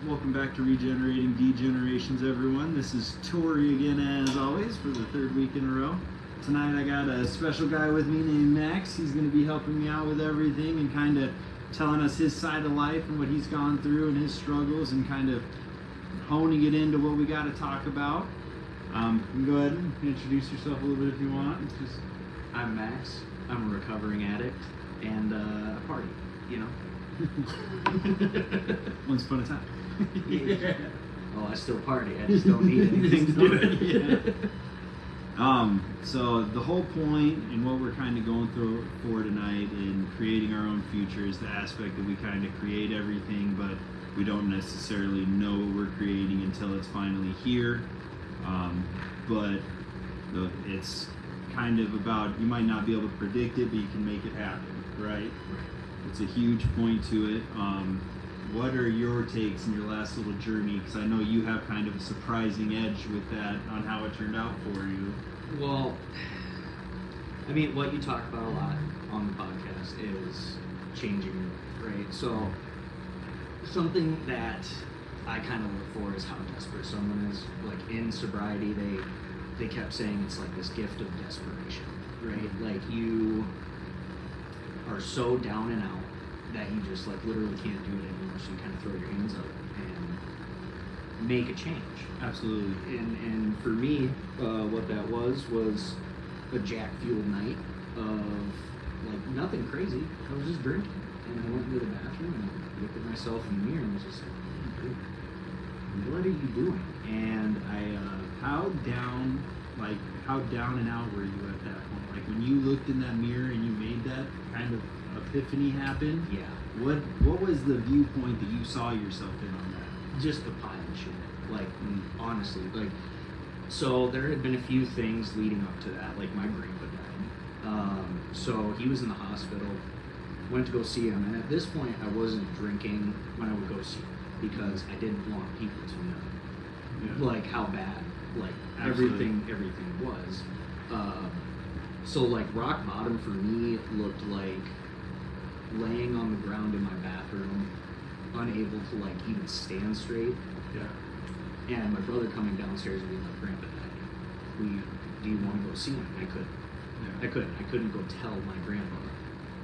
Welcome back to Regenerating Degenerations, everyone. This is Tori again, as always, for the third week in a row. Tonight I got a special guy with me named Max. He's going to be helping me out with everything and kind of telling us his side of life and what he's gone through and his struggles and kind of honing it into what we got to talk about. You can go ahead and introduce yourself a little bit if you want. I'm Max. I'm a recovering addict and a party, you know. Once upon a time. Yeah. Oh, I still party. I just don't need anything to do it. Yeah. So the whole point and what we're kind of going through for tonight in creating our own future is the aspect that we kind of create everything, but we don't necessarily know what we're creating until it's finally here. It's kind of about, you might not be able to predict it, but you can make it happen, right? It's a huge point to it. What are your takes in your last little journey? Because I know you have kind of a surprising edge with that on how it turned out for you. Well, I mean, what you talk about a lot on the podcast is changing your life, right? So something that I kind of look for is how desperate someone is. Like in sobriety, they kept saying it's like this gift of desperation, right? Like you are so down and out that you just like literally can't do it anymore, so you kind of throw your hands up and make a change. Absolutely. And for me, what that was a jack fueled night of like nothing crazy. I was just drinking, and I went into the bathroom and I looked at myself in the mirror and was just like, dude, what are you doing? And how down and out were you at that point? Like when you looked in that mirror and you made that kind of epiphany happen? Yeah. What was the viewpoint that you saw yourself in on that? Just a pile of shit. Like, honestly, like, so there had been a few things leading up to that. Like my grandpa died. So he was in the hospital. Went to go see him, and at this point, I wasn't drinking when I would go see him because I didn't want people to know, like how bad, like everything was. So like rock bottom for me looked like laying on the ground in my bathroom, unable to like even stand straight. Yeah. And my brother coming downstairs and being like, "Grandpa died. Do you want to go see him?" I couldn't. Yeah. I couldn't go tell my grandpa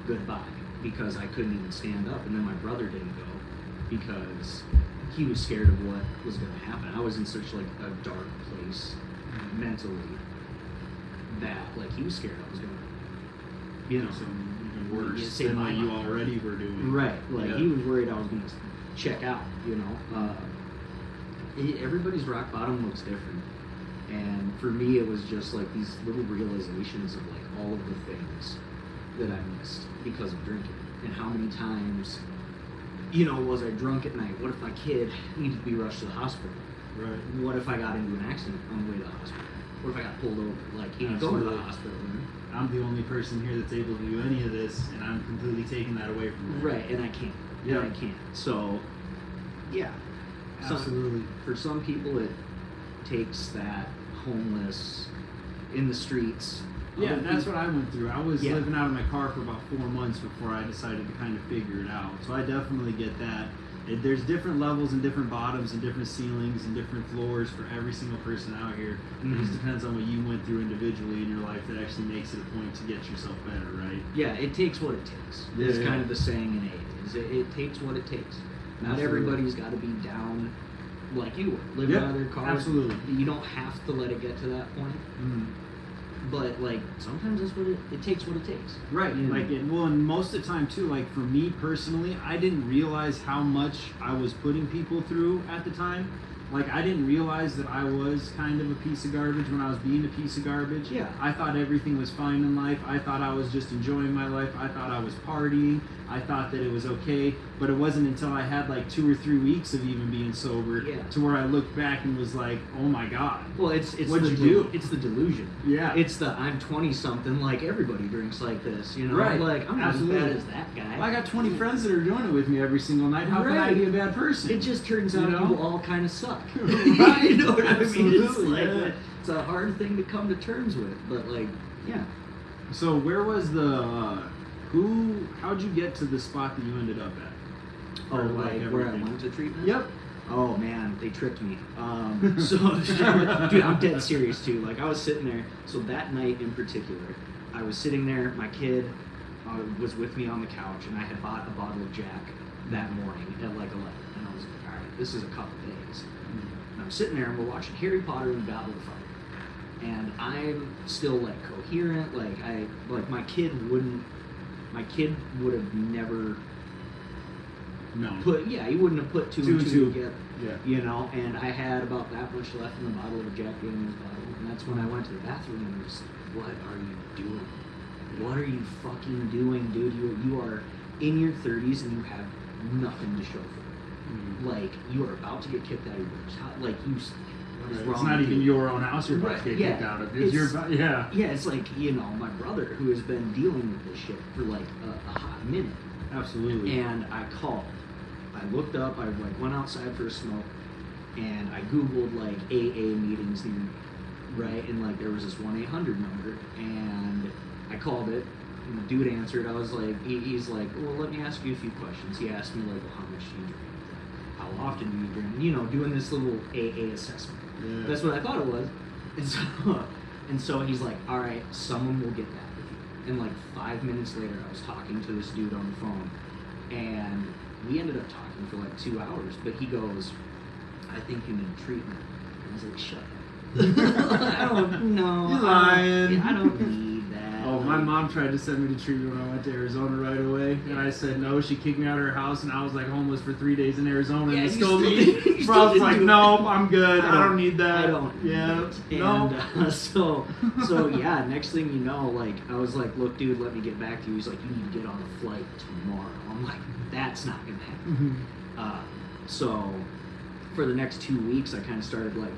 goodbye because I couldn't even stand up. And then my brother didn't go because he was scared of what was going to happen. I was in such like a dark place mentally that like he was scared I was going to, you know, even worse than what you already were doing. Right. Like he was worried I was going to check out, you know. Everybody's rock bottom looks different. And for me, it was just like these little realizations of like all of the things that I missed because of drinking. And how many times, you know, was I drunk at night? What if my kid needed to be rushed to the hospital? Right. What if I got into an accident on the way to the hospital? What if I got pulled over? Like, he didn't go to the hospital. I'm the only person here that's able to do any of this, and I'm completely taking that away from you. Right, and I can't. Yeah. And I can't. So, yeah. Absolutely. For some people, it takes that homeless in the streets. Yeah, that's what I went through. I was Yeah. living out of my car for about 4 months before I decided to kind of figure it out. So I definitely get that. There's different levels and different bottoms and different ceilings and different floors for every single person out here. It just depends on what you went through individually in your life that actually makes it a point to get yourself better, right? Yeah, it takes what it takes. Yeah, It's yeah. kind of the saying in AA. Is it takes what it takes. Not everybody's got to be down like you were, living out of their car. Absolutely. You don't have to let it get to that point. But like sometimes that's what it takes. What it takes. Right. You know? And most of the time too. Like for me personally, I didn't realize how much I was putting people through at the time. Like I didn't realize that I was kind of a piece of garbage when I was being a piece of garbage. Yeah. I thought everything was fine in life. I thought I was just enjoying my life. I thought I was partying. I thought that it was okay. But it wasn't until I had like 2 or 3 weeks of even being sober to where I looked back and was like, oh my God. Well, it's What'd you do? It's the delusion. Yeah. It's the I'm 20 something. Like everybody drinks like this. You know. Right. Like I'm not Absolutely. as bad as that guy. I got 20 friends that are doing it with me every single night. How can I be a bad person? It just turns out you all kind of suck. Right. You know what I mean? It's Absolutely, like yeah. it's a hard thing to come to terms with, but like, yeah. So where was the how'd you get to the spot that you ended up at? Oh, Or, like where I everything? went to treatment? Yep. Oh man, they tricked me. So, dude, I'm dead serious too. Like, I was sitting there. So that night in particular, I was sitting there. My kid was with me on the couch, and I had bought a bottle of Jack that morning at like 11. And I was like, all right, this is a couple days. And I'm sitting there, and we're watching Harry Potter and the Battle of the Fire. And I'm still like coherent. Like my kid would have never. No. He wouldn't have put two and two together. Yeah. You know, and I had about that much left in the bottle of Jack Daniel's bottle, and that's when I went to the bathroom and was like, what are you doing? What are you fucking doing, dude? You are in your 30s and you have nothing to show for it. Mm-hmm. Like, you are about to get kicked out of your house. Like, what is Right. wrong It's not with even you? your own house you're about to get kicked out of. Yeah, it's like, you know, my brother who has been dealing with this shit for like a hot minute. Absolutely. And I called. I looked up, I like went outside for a smoke, and I Googled like AA meetings near me, right? And like there was this 1-800 number, and I called it, and the dude answered. I was like, he's like, well, let me ask you a few questions. He asked me like, well, how much do you drink? How often do you drink? You know, doing this little AA assessment. Yeah. That's what I thought it was. And so he's like, all right, someone will get that with you. And like 5 minutes later, I was talking to this dude on the phone, and we ended up talking for like 2 hours. But he goes, I think you need treatment. And I was like, shut up. I don't know. You're lying. I don't need that. Oh, my mom tried to send me to treatment when I went to Arizona right away, and I said no. She kicked me out of her house, and I was like homeless for 3 days in Arizona. Yeah, and you still still me. did- you still Bro, I was didn't like, do it. no, I'm good. I don't need that. I don't. Yeah. And No. so yeah. Next thing you know, like I was like, look, dude, let me get back to you. He's like, you need to get on a flight tomorrow. I'm like, that's not gonna happen. So for the next 2 weeks, I kind of started like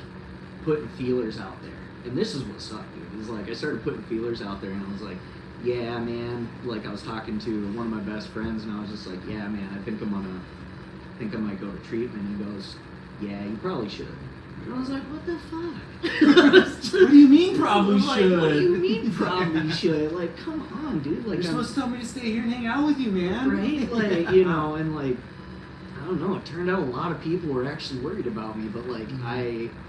putting feelers out there. And this is what sucked, dude. Is like I started putting feelers out there, and I was like, yeah, man. Like I was talking to one of my best friends, and I was just like, yeah, man. I think I might go to treatment. And he goes, yeah, you probably should. And I was like, what the fuck? What do you mean probably I'm like, should? what do you mean probably should? Like, come on, dude. Like, You're supposed to tell me to stay here and hang out with you, man. right? Like, you know, and like, I don't know. It turned out a lot of people were actually worried about me, but like,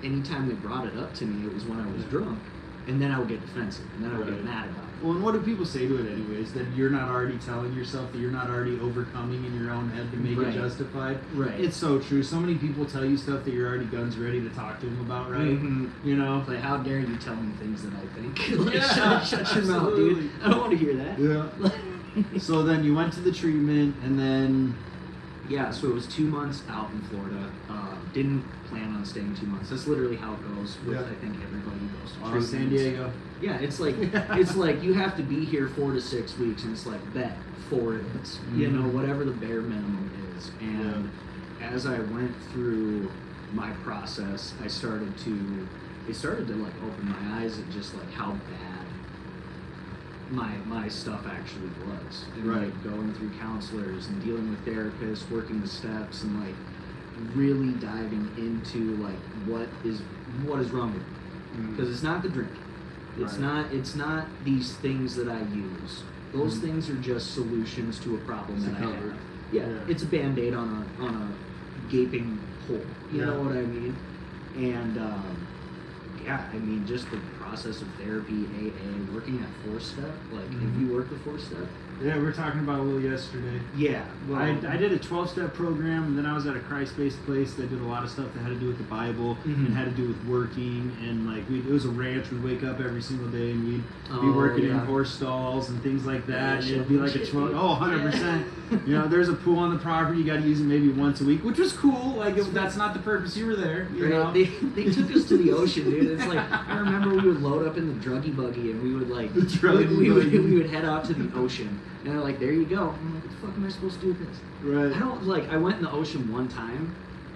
anytime they brought it up to me, it was when I was drunk, and then I would get defensive, and then I would get Right. mad about it. Well, and what do people say to it anyways? That you're not already telling yourself that you're not already overcoming in your own head to make Right. it justified? Right. It's so true. So many people tell you stuff that you're already guns ready to talk to them about, right? Mhm. You know? Like, how dare you tell me things that I think? Like, Yeah, shut your mouth, absolutely. dude. I don't want to hear that. Yeah. So then you went to the treatment, and then Yeah, so it was 2 months out in Florida. Didn't plan on staying 2 months. That's literally how it goes with, Yeah. I think, everybody who goes to San treatment. Diego. Yeah, it's like you have to be here 4 to 6 weeks, and it's like bet 4 it is. You know, Mhm. whatever the bare minimum is. And as I went through my process, it started to like open my eyes at just like how bad my stuff actually was. And Right. like going through counselors and dealing with therapists, working the steps, and like really diving into like what is wrong with me. Because it's not the drinking. Right. It's not these things that I use. Those Mhm. things are just solutions to a problem It's that a I cover. have. Yeah, Yeah. it's a band-aid on a gaping hole. You know Yeah. what I mean? And yeah, I mean just the process of therapy, AA, working at 4-step. Like, Mhm. if you work the 4-step, Yeah, we were talking about a little yesterday. yeah. Well, I did a 12-step program, and then I was at a Christ-based place that did a lot of stuff that had to do with the Bible Mhm. and had to do with working, and like it was a ranch. We'd wake up every single day, and we'd be Oh, working in yeah. horse stalls and things like that. Yeah, and it'd be like a shit, 12. dude. Oh, 100%. Yeah. You know, there's a pool on the property. You got to use it maybe once a week, which was cool. Like that's not the purpose you were there. You Right? know? They took us to the ocean, dude. It's like I remember we would load up in the druggy buggy and we would like The druggy we buggy. would head out to the ocean and they're like, there you go. I'm like, what the fuck am I supposed to do with this? Right. I don't like. I went in the ocean one time,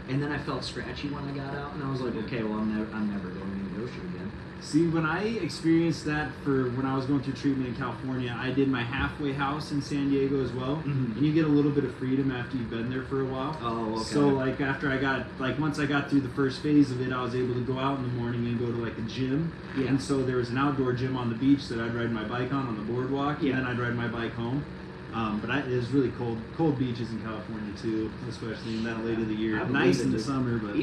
and then I felt scratchy when I got out, and I was like, okay, well I'm never going in the ocean again. See, when I experienced that for when I was going through treatment in California, I did my halfway house in San Diego as well. Mhm. And you get a little bit of freedom after you've been there for a while. Oh, okay. So like after I got once I got through the first phase of it, I was able to go out in the morning and go to like a gym. Yeah. And so there was an outdoor gym on the beach that I'd ride my bike on the boardwalk, Yeah. and then I'd ride my bike home. But it was really cold beaches in California too, especially in that late of the year. I Nice believe in it, the dude. summer, but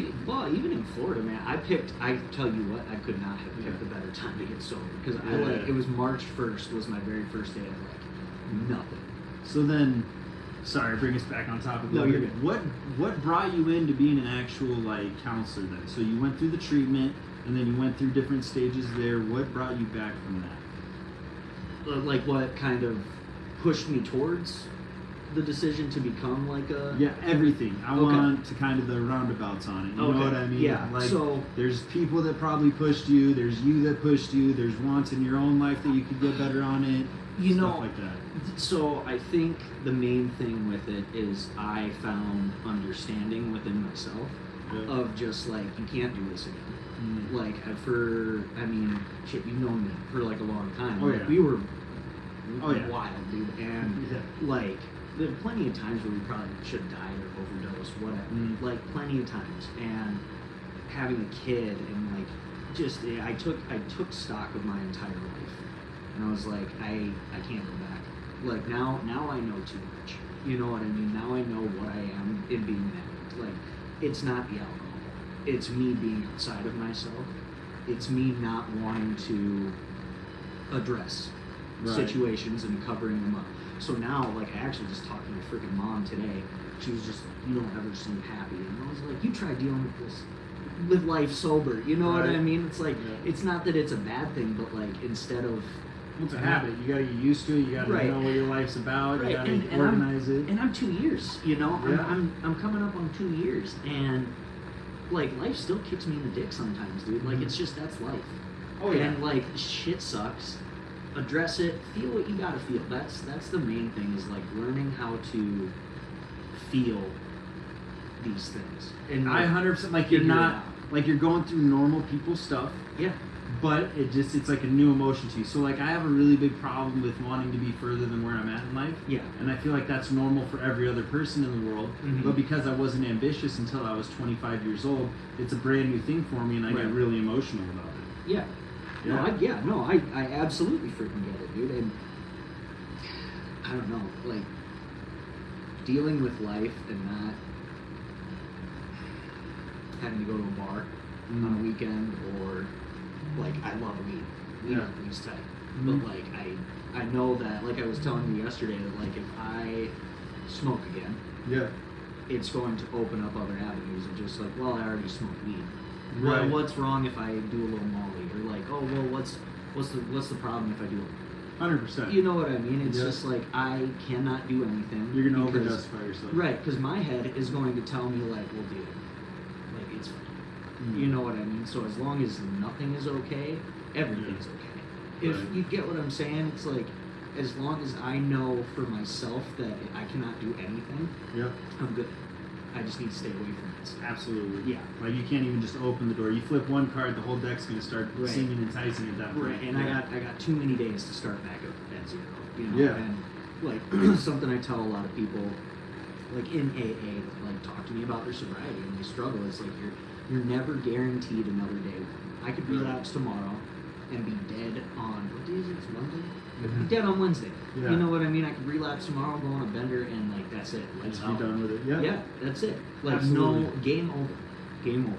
Even in Florida, man, I tell you what, I could not have picked a better time to get sober because it was March 1st was my very first day of nothing. So then, sorry, bring us back on topic. No, you're good. What brought you into being an actual counselor then? So you went through the treatment, and then you went through different stages there. What brought you back from that? Like what kind of pushed me towards the decision to become everything. I want to kind of the roundabouts on it. You know what I mean? Yeah. So there's people that probably pushed you. There's you that pushed you. There's wants in your own life that you could get better on it. Stuff like that. So I think the main thing with it is I found understanding within myself of just you can't do this again. Shit, you've known me for a long time. We were wild, dude, and there are plenty of times where we probably should have died or overdosed, whatever. Plenty of times, and having a kid and I took stock of my entire life, and I was like, I can't go back. Now I know too much. You know what I mean? Now I know what I am in being married. It's not the alcohol. It's me being outside of myself. It's me not wanting to address situations and covering them up. So now, I actually just talked to my freaking mom today. She was just, you don't ever seem happy. And I was like, you try dealing with this, with life sober. You know what I mean? It's it's not that it's a bad thing, but instead of... It's a habit. You gotta get used to it. You gotta know what your life's about. You gotta organize it. And I'm 2 years, I'm coming up on 2 years. And, life still kicks me in the dick sometimes, dude. It's just, that's life. Oh, yeah. And, shit sucks. Address it, feel what you gotta feel. That's the main thing is learning how to feel these things. And I 100% you're not you're going through normal people stuff. Yeah. But it's like a new emotion to you. So I have a really big problem with wanting to be further than where I'm at in life. Yeah. And I feel like that's normal for every other person in the world. Mm-hmm. But because I wasn't ambitious until I was 25 years old, it's a brand new thing for me, and I get really emotional about it. Yeah. I absolutely freaking get it, dude. And I don't know, dealing with life and not having to go to a bar on a weekend, or I love weed. Weed's tight. But I know that I was telling you yesterday that if I smoke again, it's going to open up other avenues of just well, I already smoke weed. Right. Well, what's wrong if I do a little Molly? Or what's the problem if I do it? 100%. You know what I mean? It's just I cannot do anything. You're gonna overdose by yourself. Right, because my head is going to tell me we'll deal. It's fine. You know what I mean? So as long as nothing is okay, everything's okay. If you get what I'm saying, it's as long as I know for myself that I cannot do anything, I'm good. I just need to stay away from it. Absolutely. Yeah. You can't even just open the door. You flip one card, the whole deck's gonna start singing enticing at that point. Right. And I got too many days to start back up at zero. And something I tell a lot of people, in AA, that talk to me about their sobriety and they struggle, is you're never guaranteed another day. I could relapse tomorrow and be dead on, what day is it? It's Monday? Mm-hmm. Be dead on Wednesday. Yeah. You know what I mean? I could relapse tomorrow, go on a bender, and that's it. Just be done with it. Yeah. Yeah, that's it. Absolutely. No, game over. Game over.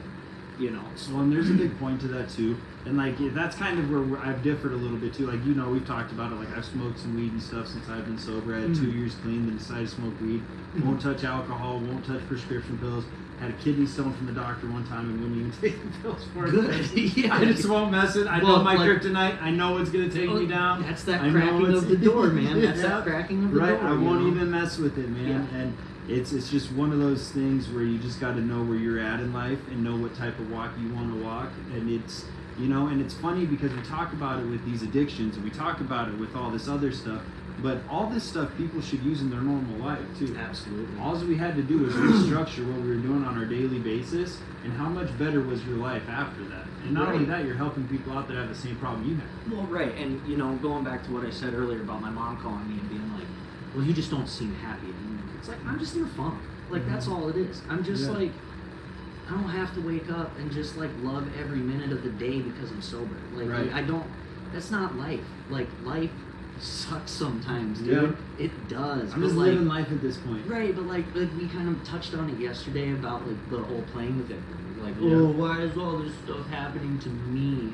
So, and there's a big point to that too. And that's kind of where I've differed a little bit too. We've talked about it. I've smoked some weed and stuff since I've been sober. I had 2 years clean, then decided to smoke weed. Won't touch alcohol, won't touch prescription pills. Had a kidney stone from the doctor one time and wouldn't even take the pills for it. Good. Yeah. I just won't mess it. I know my kryptonite. I know it's going to take me down. That's that cracking of the door, man. That's that cracking of the door. Right. I won't even mess with it, man. Yeah. And it's just one of those things where you just got to know where you're at in life and know what type of walk you want to walk. And it's, and it's funny because we talk about it with these addictions and we talk about it with all this other stuff. But all this stuff people should use in their normal life too. Absolutely. All we had to do was restructure what we were doing on our daily basis, and how much better was your life after that? And not only that, you're helping people out that have the same problem you have. Well, right, and going back to what I said earlier about my mom calling me and being like, "Well, you just don't seem happy." And it's I'm just in a funk. That's all it is. I'm just I don't have to wake up and just love every minute of the day because I'm sober. I don't. That's not life. Life sucks sometimes, dude. Yeah. It does. I'm but just like, living life at this point. right, but like we kind of touched on it yesterday about like the whole playing with it. Like, Yeah. oh, why is all this stuff happening to me?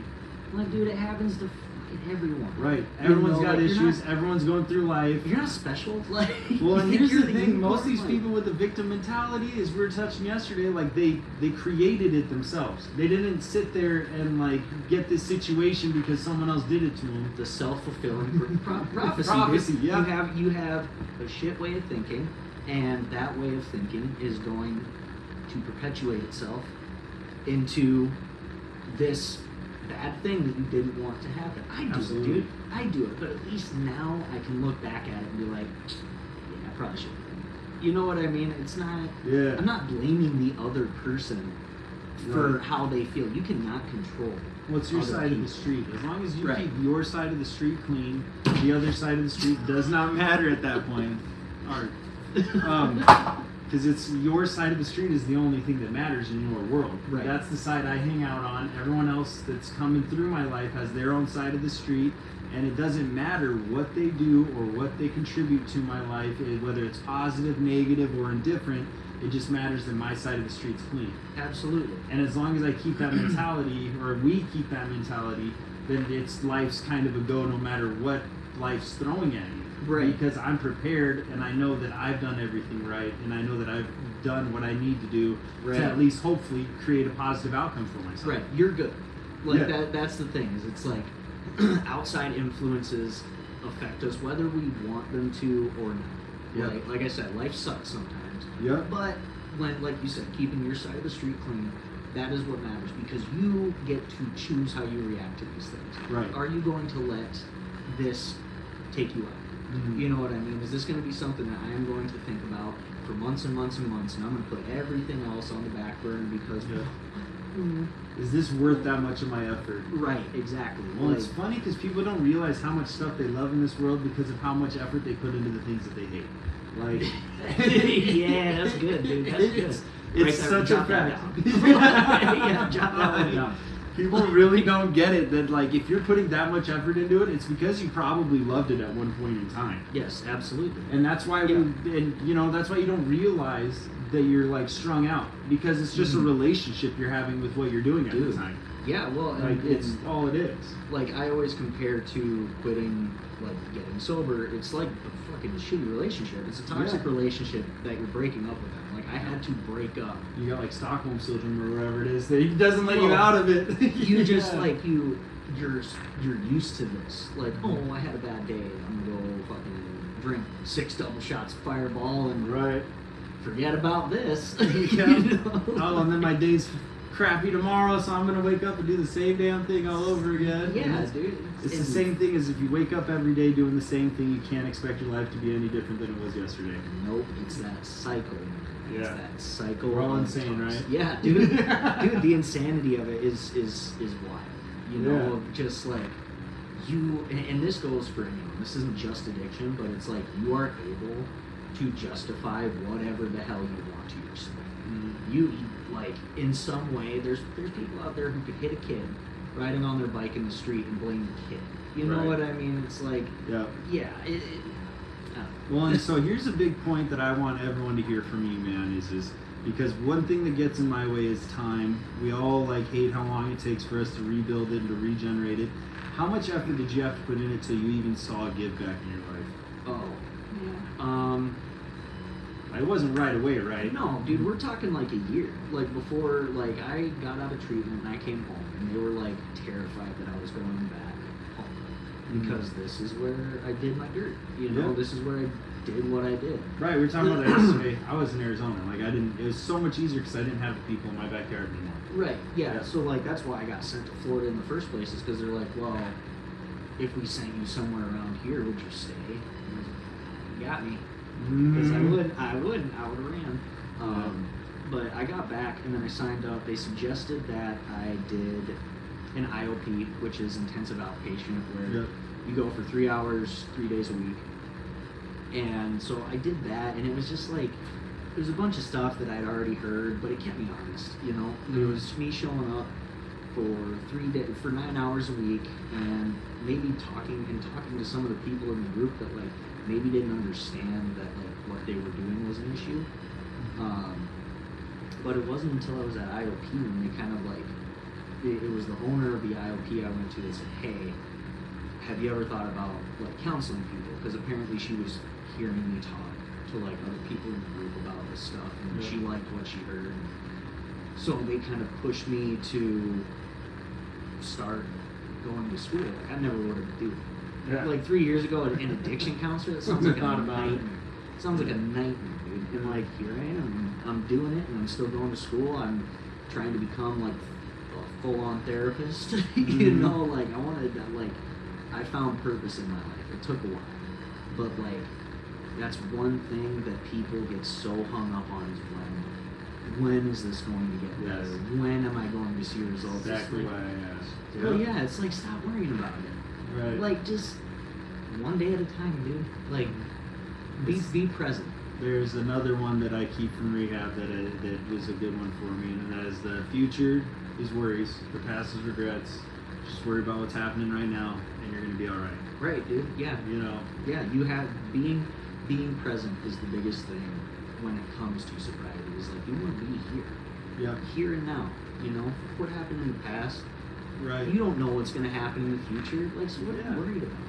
I'm like, dude, it happens to fucking everyone. Right. You Everyone's know, got like, you're issues. not- Everyone's going through life. You're not special. Like, Well, and you here's think the you're thing: most of these unicorn, people with the victim mentality, as we were touching yesterday, like they created it themselves. They didn't sit there and like get this situation because someone else did it to them. the self-fulfilling prophecy. Prophecy, dude. yeah. You have a shit way of thinking, and that way of thinking is going to perpetuate itself into this bad thing that you didn't want to happen. I do Absolutely. it, dude. I do it, but at least now I can look back at it and be like, yeah, I probably should. You know what I mean? It's not. Yeah. I'm not blaming the other person for Right. how they feel. You cannot control. What's your other side of the people. street? As long as you Right. keep your side of the street clean, the other side of the street does not matter at that point. Because it's your side of the street is the only thing that matters in your world. Right. That's the side I hang out on. Everyone else that's coming through my life has their own side of the street, and it doesn't matter what they do or what they contribute to my life, whether it's positive, negative, or indifferent. It just matters that my side of the street's clean. Absolutely. And as long as I keep that mentality, or we keep that mentality, then it's life's kind of a go no matter what life's throwing at you. Right. Because I'm prepared and I know that I've done everything right and I know that I've done what I need to do Right. to at least hopefully create a positive outcome for myself. Right, you're good. Like Yeah. that's the thing, is it's like outside influences affect us whether we want them to or not. Yeah. Like I said, life sucks sometimes. Yep. But when, like you said, keeping your side of the street clean, that is what matters, because you get to choose how you react to these things. Right. Are you going to let this take you out? Mhm. You know what I mean? Is this going to be something that I am going to think about for months and months and months, and I'm going to put everything else on the back burner because Yeah. Is this worth that much of my effort? right, exactly. Well, Like, it's funny because people don't realize how much stuff they love in this world because of how much effort they put into the things that they hate. Like, yeah, that's good, dude. That's good. It's Right there, such a jot that fact. down. Yeah, jot that one down. People really don't get it that like if you're putting that much effort into it, it's because you probably loved it at one point in time. Yes, absolutely. And that's why that's why you don't realize that you're like strung out because it's just a relationship you're having with what you're doing at Dude. the time. Yeah, well, and, Like it's and, all it is. like I always compare to quitting, like getting sober. It's like a fucking shitty relationship. It's a toxic Yeah. relationship that you're breaking up with them. Like I had to break up. You got like Stockholm syndrome or whatever it is that he doesn't let you Well, out of it. You just Yeah. like you're used to this. Like, oh, I had a bad day. I'm gonna go fucking drink 6 double shots of Fireball and right. forget about this. Yeah. You know? Oh, and then my day's crappy tomorrow, so I'm gonna wake up and do the same damn thing all over again. Yeah, And dude. it's the same thing as if you wake up every day doing the same thing. You can't expect your life to be any different than it was yesterday. Nope, it's that cycle. It's Yeah. that cycle. We're all of insane, tox- right? Yeah, dude. Dude, the insanity of it is wild. You know, Yeah. of just like you, and this goes for anyone. This isn't just addiction, but it's like you are able to justify whatever the hell you want to yourself. You like in some way. There's people out there who could hit a kid riding on their bike in the street and blame the kid. You know Right. what I mean? It's like, Yeah. yeah. I don't know. Well, and so here's a big point that I want everyone to hear from you, man, is because one thing that gets in my way is time. We all like hate how long it takes for us to rebuild it and to regenerate it. How much effort did you have to put in it till you even saw a give back in your life? Oh. It wasn't right away, right? No, dude, we're talking like a year. Like before, like I got out of treatment and I came home, and they were like terrified that I was going back home because this is where I did my dirt. You know, Yeah. this is where I did what I did. Right, we were talking about that yesterday. I was in Arizona. Like I didn't. It was so much easier because I didn't have the people in my backyard anymore. Right. Yeah. Yeah. So like that's why I got sent to Florida in the first place, is because they're like, well, if we sent you somewhere around here, would you stay? And I was like, you got me. Because I would have ran. But I got back and then I signed up. They suggested that I did an IOP, which is intensive outpatient, where Yep. you go for 3 hours, 3 days a week. And so I did that, and it was just like, there's a bunch of stuff that I'd already heard, but it kept me honest, you know? It was me showing up for 9 hours a week, and maybe talking to some of the people in the group that like maybe didn't understand that like what they were doing was an issue. But it wasn't until I was at IOP when they kind of like, it was the owner of the IOP I went to that said, hey, have you ever thought about like counseling people? Because apparently she was hearing me talk to like other people in the group about this stuff, and she liked what she heard. So they kind of pushed me to start going to school. Like I never would have do it. Yeah. Like 3 years ago, an addiction counselor, that sounds like a Thought about it. nightmare. It sounds like a nightmare, dude. And like here I am, I'm doing it, and I'm still going to school. I'm trying to become like a full-on therapist. You know, like I wanted to, like, I found purpose in my life. It took a while, but like that's one thing that people get so hung up on is when is this going to get better? Yes. When am I going to see results? Exactly It's why like, I asked. well, yeah, it's like stop worrying about it. Right. Like just one day at a time, dude. Like be present. There's another one that I keep from rehab that was a good one for me, and that is the future is worries, the past is regrets. Just worry about what's happening right now, and you're gonna be all right. Right, dude. Yeah. You know. Yeah, you have being present is the biggest thing when it comes to sobriety. Is like you want to be here. Yeah. Here and now. You know, what happened in the past. Right. You don't know what's gonna happen in the future. Like, so what are you worried about?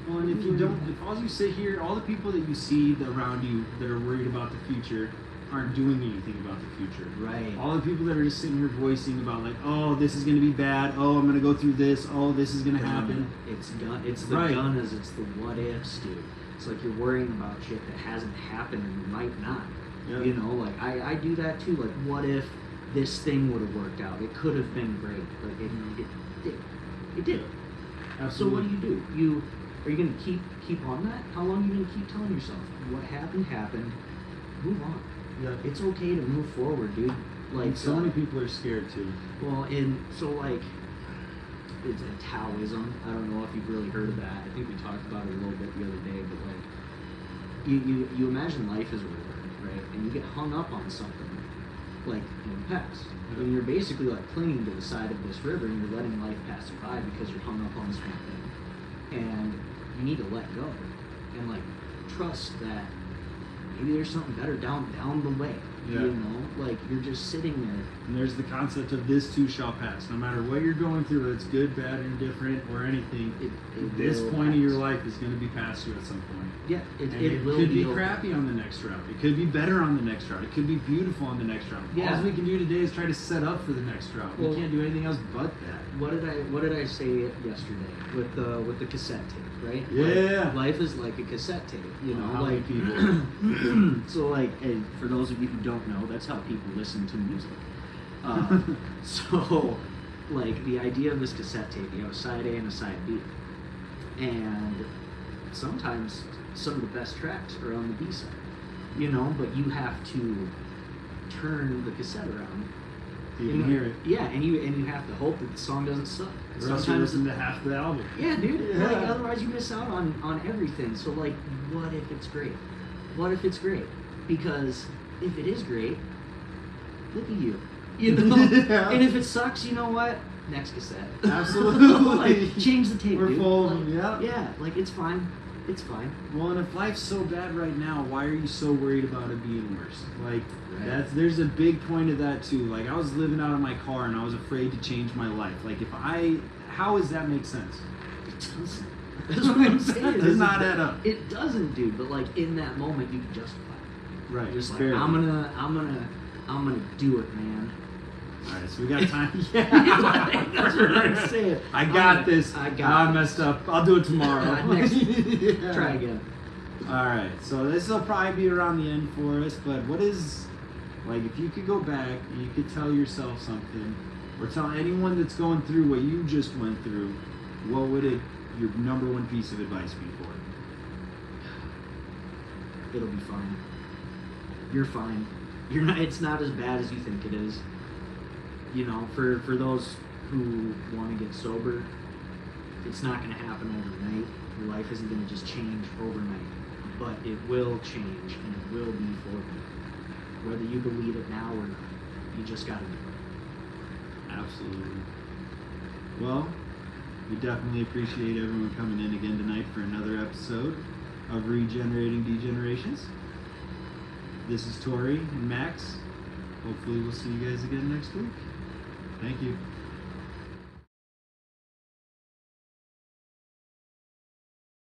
Well, and if you don't, if all you sit here, all the people that you see around you that are worried about the future aren't doing anything about the future. Right. All the people that are just sitting here voicing about like, oh, this is going to be bad. Oh, I'm going to go through this. Oh, this is going to happen. It's gun. It's the Right. gun as it's the what ifs, dude. It's like you're worrying about shit that hasn't happened and might not. Yep. You know, like I do that too. Like, what if this thing would have worked out? It could have been great. Like it did. It did. Absolutely. So what do? Are you gonna keep on that? How long are you gonna keep telling yourself what happened happened? Move on. Yeah. It's okay to move forward, dude. Like so many people are scared too. Well, so like it's a Taoism. I don't know if you've really heard of that. I think we talked about it a little bit the other day, but like you imagine life as a river, right? And you get hung up on something like in the past. And you're basically like clinging to the side of this river and you're letting life pass you by because you're hung up on this one thing. And you need to let go and like trust that maybe there's something better down the way. Yeah. You know, like you're just sitting there. And there's the concept of this too shall pass. No matter what you're going through, whether it's good, bad, indifferent, or anything, this will point pass. of your life is going to be past you at some point. Yeah, And it will could be over. crappy on the next route. It could be better on the next route. It could be beautiful on the next route. Yeah. All we can do today is try to set up for the next route. Well, we can't do anything else but that. What did I say yesterday with the cassette tape, right? Yeah. Like, life is like a cassette tape, you know. How many like people? so like, and for those of you who don't know, that's how people listen to music. So like the idea of this cassette tape, you have a side A and a side B, and sometimes some of the best tracks are on the B side, you know. But you have to turn the cassette around. You can hear it. Yeah, and you have to hope that the song doesn't suck. Or else you listen to half the album. Yeah, dude. Yeah. Like, otherwise you miss out on everything. So like, what if it's great? What if it's great? Because if it is great, look at you. You know. Yeah. And if it sucks, you know what? Next cassette. Absolutely. Like, change the tape. We're dude. full of Like, them, yeah. Yeah, like it's fine. It's fine. Well, and if life's so bad right now, why are you so worried about it being worse? Like, Right. there's a big point of that too. Like, I was living out of my car and I was afraid to change my life. Like, how does that make sense? It doesn't. That's what I'm saying. It does not add up. It doesn't, dude. But like in that moment, you can justify it. Right. Just like barely. I'm gonna do it, man. All right, so we got time. That's what I'm saying. I got this. I got I messed up. I'll do it tomorrow. Next. Yeah. Try again. All right, so this will probably be around the end for us. But what is, like, if you could go back and you could tell yourself something, or tell anyone that's going through what you just went through, what would your number one piece of advice be for it? It'll be fine. You're fine. You're not. It's not as bad as you think it is. You know, for those who want to get sober, it's not going to happen overnight. Your life isn't going to just change overnight, but it will change, and it will be for you. Whether you believe it now or not, you just got to do it. Absolutely. Well, we definitely appreciate everyone coming in again tonight for another episode of Regenerating Degenerations. This is Tori and Max. Hopefully we'll see you guys again next week. Thank you.